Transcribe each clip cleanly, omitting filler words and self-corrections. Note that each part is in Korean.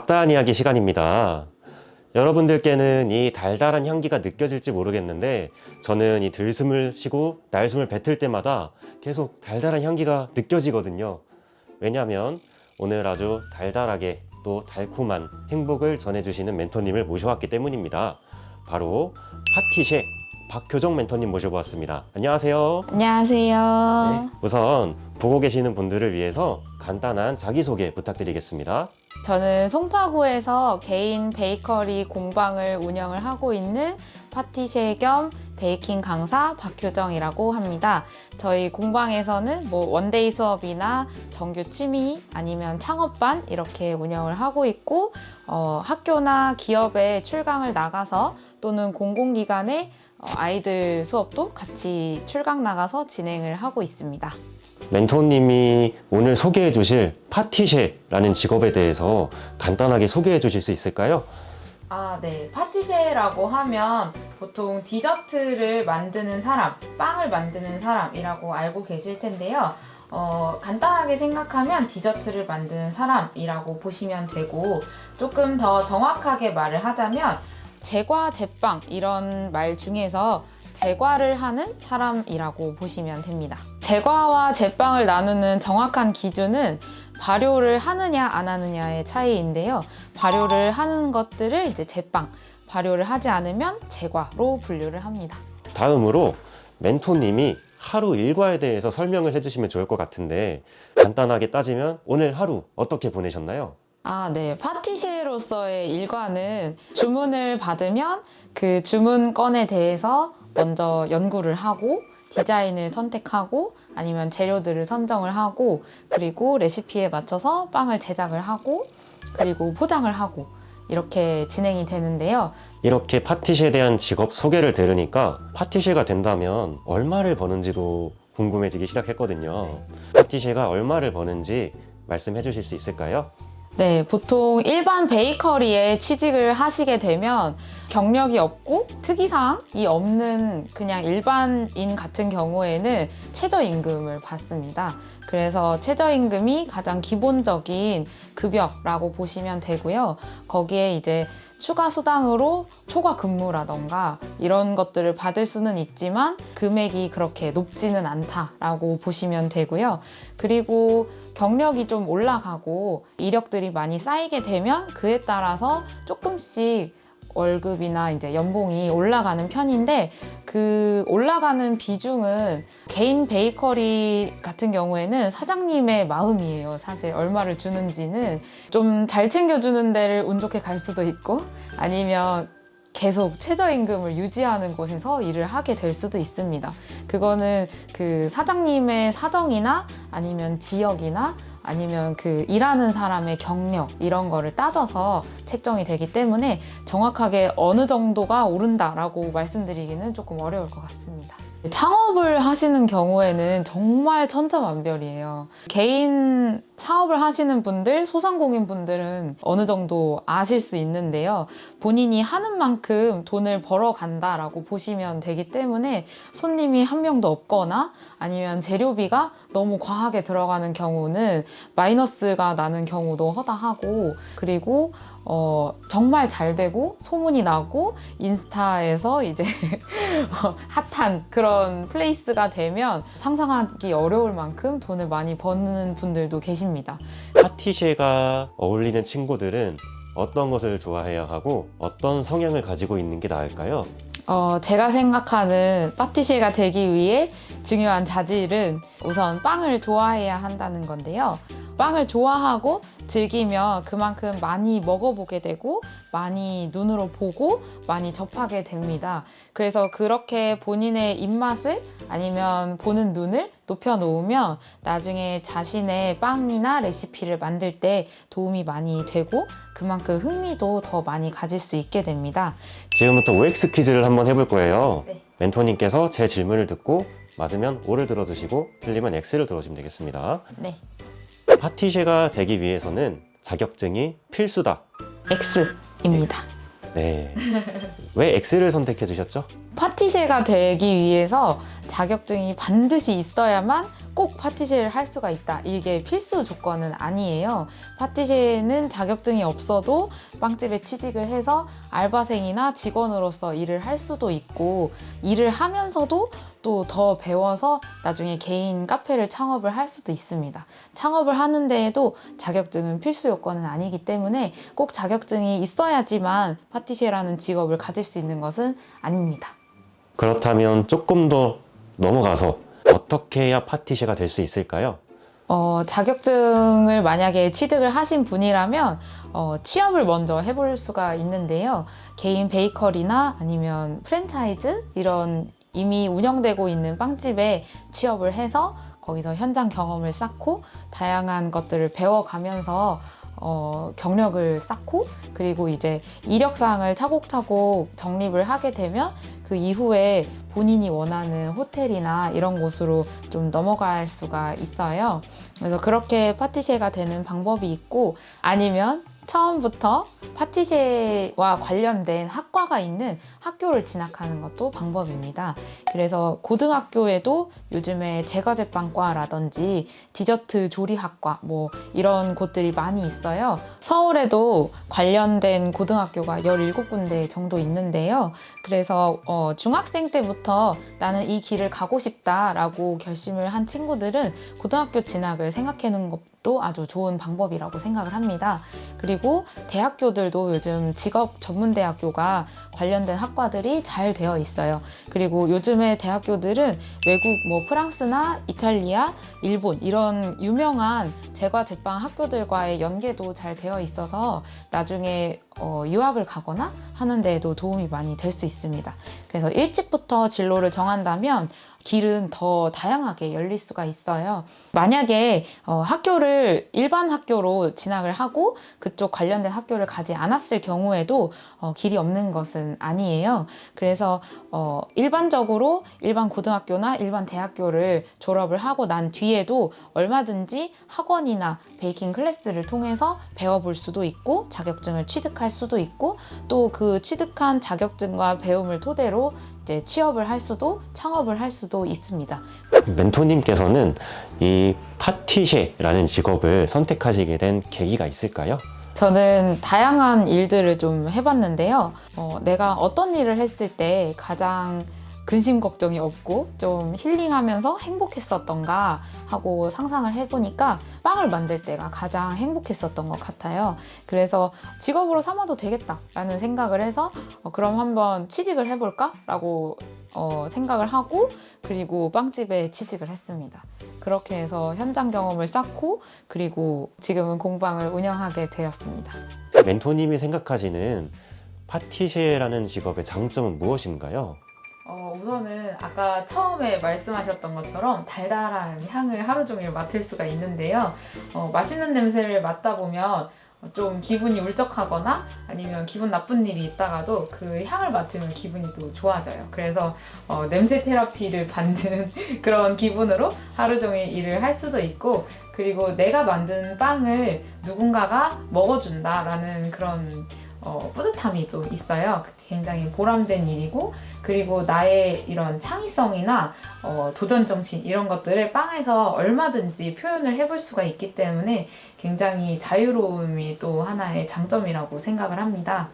잡다한 이야기 시간입니다. 여러분들께는 이 달달한 향기가 느껴질지 모르겠는데 저는 이 들숨을 쉬고 날숨을 뱉을 때마다 계속 달달한 향기가 느껴지거든요. 왜냐하면 오늘 아주 달달하게 또 달콤한 행복을 전해주시는 멘토님을 모셔왔기 때문입니다. 바로 파티셰 박효정 멘토님 모셔보았습니다. 안녕하세요. 안녕하세요. 우선 보고 계시는 분들을 위해서 간단한 자기소개 부탁드리겠습니다. 저는 송파구에서 개인 베이커리 공방을 운영을 하고 있는 파티셰 겸 베이킹 강사 박효정이라고 합니다. 저희 공방에서는 원데이 수업이나 정규 취미 아니면 창업반 이렇게 운영을 하고 있고 학교나 기업에 출강을 나가서 또는 공공기관에 아이들 수업도 같이 출강 나가서 진행을 하고 있습니다. 멘토님이 오늘 소개해 주실 파티셰라는 직업에 대해서 간단하게 소개해 주실 수 있을까요? 네. 파티셰라고 하면 보통 디저트를 만드는 사람, 빵을 만드는 사람이라고 알고 계실 텐데요. 간단하게 생각하면 디저트를 만드는 사람이라고 보시면 되고, 조금 더 정확하게 말을 하자면 제과, 제빵 이런 말 중에서 제과를 하는 사람이라고 보시면 됩니다. 제과와 제빵을 나누는 정확한 기준은 발효를 하느냐 안 하느냐의 차이인데요. 발효를 하는 것들을 이제 제빵, 발효를 하지 않으면 제과로 분류를 합니다. 다음으로 멘토님이 하루 일과에 대해서 설명을 해주시면 좋을 것 같은데 간단하게 따지면 오늘 하루 어떻게 보내셨나요? 네. 파티셰로서의 일과는 주문을 받으면 그 주문건에 대해서 먼저 연구를 하고 디자인을 선택하고 아니면 재료들을 선정을 하고 그리고 레시피에 맞춰서 빵을 제작을 하고 그리고 포장을 하고 이렇게 진행이 되는데요. 이렇게 파티셰에 대한 직업 소개를 들으니까 파티셰가 된다면 얼마를 버는지도 궁금해지기 시작했거든요. 파티셰가 얼마를 버는지 말씀해 주실 수 있을까요? 네, 보통 일반 베이커리에 취직을 하시게 되면 경력이 없고 특이사항이 없는 그냥 일반인 같은 경우에는 최저임금을 받습니다. 그래서 최저임금이 가장 기본적인 급여라고 보시면 되고요. 거기에 이제 추가 수당으로 초과 근무라던가 이런 것들을 받을 수는 있지만 금액이 그렇게 높지는 않다라고 보시면 되고요. 그리고 경력이 좀 올라가고 이력들이 많이 쌓이게 되면 그에 따라서 조금씩 월급이나 이제 연봉이 올라가는 편인데 그 올라가는 비중은 개인 베이커리 같은 경우에는 사장님의 마음이에요. 사실 얼마를 주는지는 좀 잘 챙겨주는 데를 운 좋게 갈 수도 있고 아니면 계속 최저임금을 유지하는 곳에서 일을 하게 될 수도 있습니다. 그거는 그 사장님의 사정이나 아니면 지역이나 아니면 그 일하는 사람의 경력 이런 거를 따져서 책정이 되기 때문에 정확하게 어느 정도가 오른다라고 말씀드리기는 조금 어려울 것 같습니다. 창업을 하시는 경우에는 정말 천차만별이에요. 개인 사업을 하시는 분들, 소상공인 분들은 어느 정도 아실 수 있는데요. 본인이 하는 만큼 돈을 벌어간다라고 보시면 되기 때문에 손님이 한 명도 없거나 아니면 재료비가 너무 과하게 들어가는 경우는 마이너스가 나는 경우도 허다하고 그리고 정말 잘 되고 소문이 나고 인스타에서 이제 핫한 그런 플레이스가 되면 상상하기 어려울 만큼 돈을 많이 버는 분들도 계십니다. 파티셰가 어울리는 친구들은 어떤 것을 좋아해야 하고 어떤 성향을 가지고 있는 게 나을까요? 제가 생각하는 파티셰가 되기 위해 중요한 자질은 우선 빵을 좋아해야 한다는 건데요. 빵을 좋아하고 즐기면 그만큼 많이 먹어보게 되고 많이 눈으로 보고 많이 접하게 됩니다. 그래서 그렇게 본인의 입맛을 아니면 보는 눈을 높여놓으면 나중에 자신의 빵이나 레시피를 만들 때 도움이 많이 되고 그만큼 흥미도 더 많이 가질 수 있게 됩니다. 지금부터 OX 퀴즈를 한번 해볼 거예요. 네. 멘토님께서 제 질문을 듣고 맞으면 O를 들어주시고 틀리면 X를 들어주시면 되겠습니다. 네, 파티셰가 되기 위해서는 자격증이 필수다. X입니다. 네. 왜 X를 선택해 주셨죠? 파티셰가 되기 위해서 자격증이 반드시 있어야만 꼭 꼭 파티시에를 할 수가 있다. 이게 필수 조건은 아니에요. 파티시에는 자격증이 없어도 빵집에 취직을 해서 알바생이나 직원으로서 일을 할 수도 있고, 일을 하면서도 또 더 배워서 나중에 개인 카페를 창업을 할 수도 있습니다. 창업을 하는 데에도 자격증은 필수 요건은 아니기 때문에 꼭 자격증이 있어야지만 파티시에라는 직업을 가질 수 있는 것은 아닙니다. 그렇다면 조금 더 넘어가서 어떻게 해야 파티시에가 될 수 있을까요? 자격증을 만약에 취득을 하신 분이라면 취업을 먼저 해볼 수가 있는데요. 개인 베이커리나 아니면 프랜차이즈 이런 이미 운영되고 있는 빵집에 취업을 해서 거기서 현장 경험을 쌓고 다양한 것들을 배워가면서 경력을 쌓고, 그리고 이제 이력서를 차곡차곡 정립을 하게 되면 그 이후에 본인이 원하는 호텔이나 이런 곳으로 좀 넘어갈 수가 있어요. 그래서 그렇게 파티시에가 되는 방법이 있고, 아니면 처음부터 파티시에와 관련된 학과가 있는 학교를 진학하는 것도 방법입니다. 그래서 고등학교에도 요즘에 제과제빵과라든지 디저트 조리학과 뭐 이런 곳들이 많이 있어요. 서울에도 관련된 고등학교가 17군데 정도 있는데요. 그래서 중학생 때부터 나는 이 길을 가고 싶다라고 결심을 한 친구들은 고등학교 진학을 생각해놓은 것도 아주 좋은 방법이라고 생각을 합니다. 그리고 대학교들도 요즘 직업 전문대학교가 관련된 학과들이 잘 되어 있어요. 그리고 요즘에 대학교들은 외국 뭐 프랑스나 이탈리아, 일본 이런 유명한 제과 제빵 학교들과의 연계도 잘 되어 있어서 나중에 유학을 가거나 하는 데에도 도움이 많이 될 수 있습니다. 그래서 일찍부터 진로를 정한다면 길은 더 다양하게 열릴 수가 있어요. 만약에 학교를 일반 학교로 진학을 하고 그쪽 관련된 학교를 가지 않았을 경우에도 길이 없는 것은 아니에요. 그래서 일반적으로 일반 고등학교나 일반 대학교를 졸업을 하고 난 뒤에도 얼마든지 학원이나 베이킹 클래스를 통해서 배워볼 수도 있고 자격증을 취득할 수도 있고, 또 그 취득한 자격증과 배움을 토대로 이제 취업을 할 수도 창업을 할 수도 있습니다. 멘토님께서는 이 파티시에라는 직업을 선택하시게 된 계기가 있을까요? 저는 다양한 일들을 좀 해봤는데요. 내가 어떤 일을 했을 때 가장 근심 걱정이 없고 좀 힐링하면서 행복했었던가 하고 상상을 해보니까 빵을 만들 때가 가장 행복했었던 것 같아요. 그래서 직업으로 삼아도 되겠다라는 생각을 해서 그럼 한번 취직을 해볼까? 라고 생각을 하고, 그리고 빵집에 취직을 했습니다. 그렇게 해서 현장 경험을 쌓고, 그리고 지금은 공방을 운영하게 되었습니다. 멘토님이 생각하시는 파티시에라는 직업의 장점은 무엇인가요? 우선은 아까 처음에 말씀하셨던 것처럼 달달한 향을 하루 종일 맡을 수가 있는데요. 맛있는 냄새를 맡다 보면 좀 기분이 울적하거나 아니면 기분 나쁜 일이 있다가도 그 향을 맡으면 기분이 또 좋아져요. 그래서 냄새 테라피를 받는 그런 기분으로 하루 종일 일을 할 수도 있고, 그리고 내가 만든 빵을 누군가가 먹어준다라는 그런 뿌듯함이 또 있어요. 굉장히 보람된 일이고, 그리고 나의 이런 창의성이나 도전정신 이런 것들을 빵에서 얼마든지 표현을 해볼 수가 있기 때문에 굉장히 자유로움이 또 하나의 장점이라고 생각을 합니다.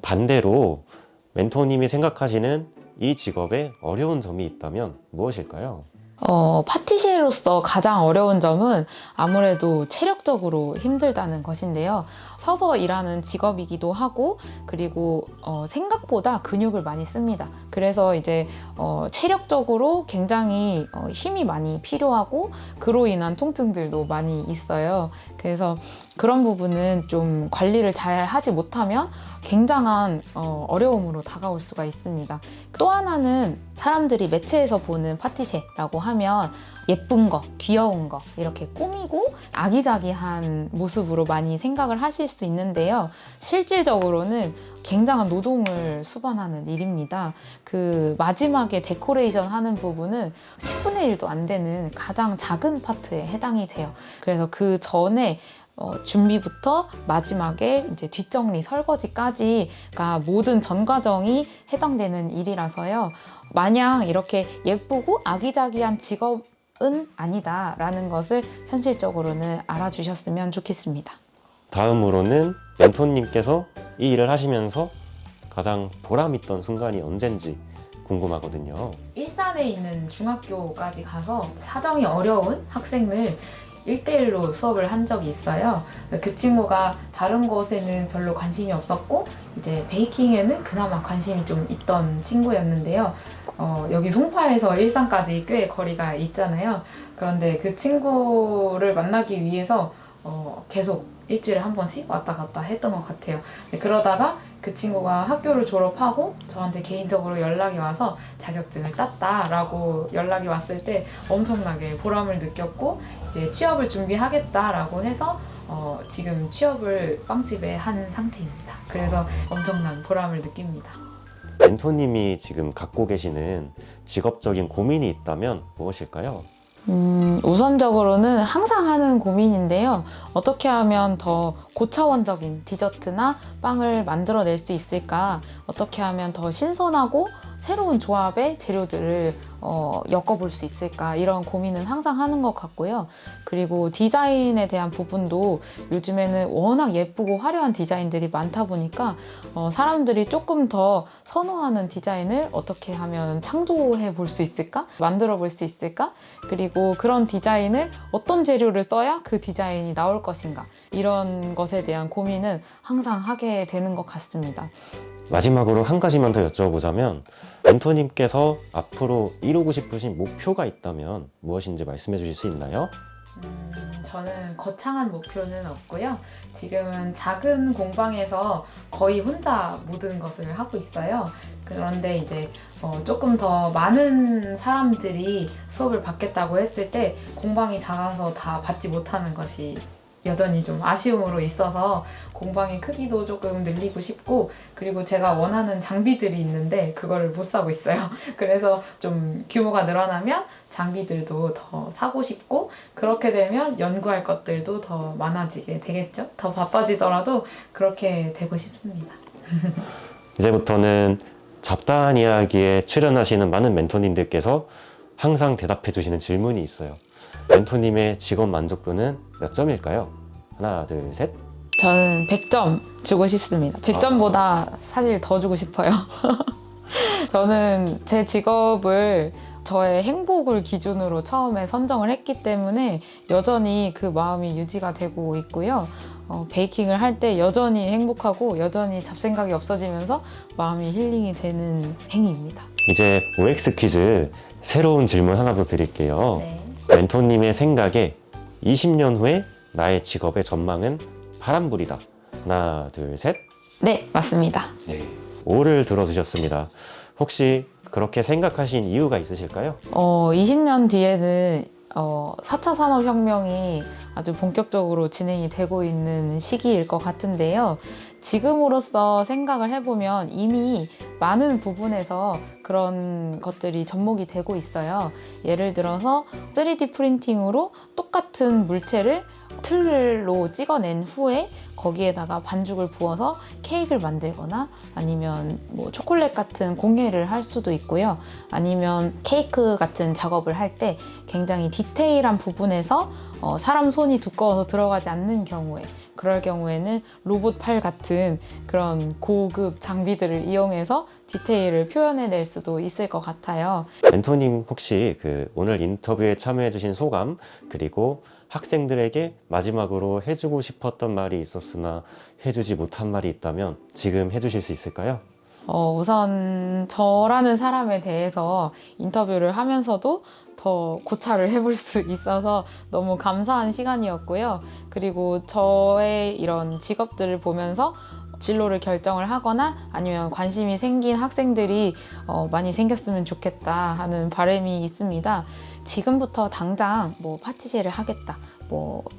반대로 멘토님이 생각하시는 이 직업에 어려운 점이 있다면 무엇일까요? 파티시에로서 가장 어려운 점은 아무래도 체력적으로 힘들다는 것인데요. 서서 일하는 직업이기도 하고, 그리고 생각보다 근육을 많이 씁니다. 그래서 이제 체력적으로 굉장히 힘이 많이 필요하고, 그로 인한 통증들도 많이 있어요. 그래서 그런 부분은 좀 관리를 잘 하지 못하면 굉장한 어려움으로 다가올 수가 있습니다. 또 하나는 사람들이 매체에서 보는 파티시에라고 하면 예쁜 거, 귀여운 거 이렇게 꾸미고 아기자기한 모습으로 많이 생각을 하실 수 있는데요. 실질적으로는 굉장한 노동을 수반하는 일입니다. 그 마지막에 데코레이션 하는 부분은 10분의 1도 안 되는 가장 작은 파트에 해당이 돼요. 그래서 그 전에 준비부터 마지막에 이제 뒷정리 설거지까지가 모든 전 과정이 해당되는 일이라서요. 마냥 이렇게 예쁘고 아기자기한 직업은 아니다라는 것을 현실적으로는 알아주셨으면 좋겠습니다. 다음으로는 멘토님께서 이 일을 하시면서 가장 보람있던 순간이 언젠지 궁금하거든요. 일산에 있는 중학교까지 가서 사정이 어려운 학생을 1대1로 수업을 한 적이 있어요. 그 친구가 다른 것에는 별로 관심이 없었고 이제 베이킹에는 그나마 관심이 좀 있던 친구였는데요. 여기 송파에서 일산까지 꽤 거리가 있잖아요. 그런데 그 친구를 만나기 위해서 계속 일주일에 한 번씩 왔다 갔다 했던 것 같아요. 그러다가 그 친구가 학교를 졸업하고 저한테 개인적으로 연락이 와서 자격증을 땄다라고 연락이 왔을 때 엄청나게 보람을 느꼈고 이제 취업을 준비하겠다라고 해서 지금 취업을 빵집에 한 상태입니다. 그래서 엄청난 보람을 느낍니다. 멘토님이 지금 갖고 계시는 직업적인 고민이 있다면 무엇일까요? 우선적으로는 항상 하는 고민인데요. 어떻게 하면 더 고차원적인 디저트나 빵을 만들어낼 수 있을까? 어떻게 하면 더 신선하고 새로운 조합의 재료들을 엮어볼 수 있을까? 이런 고민은 항상 하는 것 같고요. 그리고 디자인에 대한 부분도 요즘에는 워낙 예쁘고 화려한 디자인들이 많다 보니까 사람들이 조금 더 선호하는 디자인을 어떻게 하면 창조해 볼 수 있을까? 만들어 볼 수 있을까? 그리고 그런 디자인을 어떤 재료를 써야 그 디자인이 나올 것인가? 이런 것에 대한 고민은 항상 하게 되는 것 같습니다. 마지막으로 한 가지만 더 여쭤보자면 멘토님께서 앞으로 이루고 싶으신 목표가 있다면 무엇인지 말씀해 주실 수 있나요? 저는 거창한 목표는 없고요. 지금은 작은 공방에서 거의 혼자 모든 것을 하고 있어요. 그런데 이제 조금 더 많은 사람들이 수업을 받겠다고 했을 때 공방이 작아서 다 받지 못하는 것이 여전히 좀 아쉬움으로 있어서 공방의 크기도 조금 늘리고 싶고 그리고 제가 원하는 장비들이 있는데 그거를 못 사고 있어요. 그래서 좀 규모가 늘어나면 장비들도 더 사고 싶고 그렇게 되면 연구할 것들도 더 많아지게 되겠죠. 더 바빠지더라도 그렇게 되고 싶습니다. 이제부터는 잡다한 이야기에 출연하시는 많은 멘토님들께서 항상 대답해 주시는 질문이 있어요. 멘토님의 직업 만족도는 몇 점일까요? 하나, 둘, 셋. 저는 100점 주고 싶습니다. 100점보다 사실 더 주고 싶어요. 저는 제 직업을 저의 행복을 기준으로 처음에 선정을 했기 때문에 여전히 그 마음이 유지가 되고 있고요. 베이킹을 할 때 여전히 행복하고 여전히 잡생각이 없어지면서 마음이 힐링이 되는 행위입니다. 이제 OX 퀴즈 새로운 질문 하나 더 드릴게요. 네. 멘토님의 생각에 20년 후에 나의 직업의 전망은 파란불이다. 하나, 둘, 셋. 네, 맞습니다. 네. 오를 들어주셨습니다. 혹시 그렇게 생각하신 이유가 있으실까요? 20년 뒤에는 4차 산업혁명이 아주 본격적으로 진행이 되고 있는 시기일 것 같은데요. 지금으로서 생각을 해보면 이미 많은 부분에서 그런 것들이 접목이 되고 있어요. 예를 들어서 3D 프린팅으로 똑같은 물체를 틀로 찍어낸 후에 거기에다가 반죽을 부어서 케이크를 만들거나 아니면 뭐 초콜릿 같은 공예를 할 수도 있고요. 아니면 케이크 같은 작업을 할 때 굉장히 디테일한 부분에서 사람 손이 두꺼워서 들어가지 않는 경우에 그럴 경우에는 로봇 팔 같은 그런 고급 장비들을 이용해서 디테일을 표현해낼 수도 있을 것 같아요. 멘토님 혹시 오늘 인터뷰에 참여해주신 소감 그리고 학생들에게 마지막으로 해주고 싶었던 말이 있었으나 해주지 못한 말이 있다면 지금 해주실 수 있을까요? 우선 저라는 사람에 대해서 인터뷰를 하면서도 더 고찰을 해볼 수 있어서 너무 감사한 시간이었고요. 그리고 저의 이런 직업들을 보면서 진로를 결정을 하거나 아니면 관심이 생긴 학생들이 많이 생겼으면 좋겠다 하는 바람이 있습니다. 지금부터 당장 뭐 파티시에를 하겠다,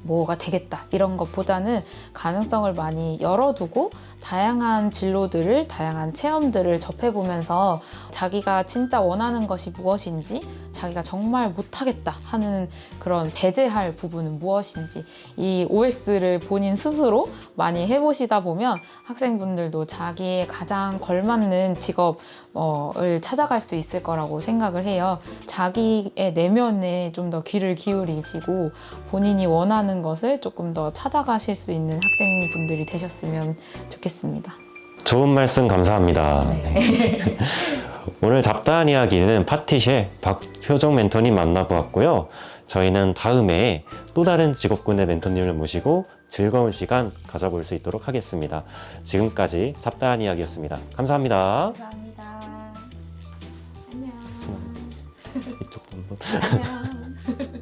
뭐가 되겠다 이런 것보다는 가능성을 많이 열어두고 다양한 진로들을, 다양한 체험들을 접해보면서 자기가 진짜 원하는 것이 무엇인지 자기가 정말 못하겠다 하는 그런 배제할 부분은 무엇인지 이 OX를 본인 스스로 많이 해보시다 보면 학생분들도 자기의 가장 걸맞는 직업을 찾아갈 수 있을 거라고 생각을 해요. 자기의 내면에 좀 더 귀를 기울이시고 본인이 원하는 것을 조금 더 찾아가실 수 있는 학생분들이 되셨으면 좋겠습니다. 좋은 말씀 감사합니다. 네. 오늘 잡다한 이야기는 파티쉐 박효정 멘토님 만나보았고요. 저희는 다음에 또 다른 직업군의 멘토님을 모시고 즐거운 시간 가져볼 수 있도록 하겠습니다. 지금까지 잡다한 이야기였습니다. 감사합니다. 감사합니다. 안녕. 이쪽도 한번. 안녕.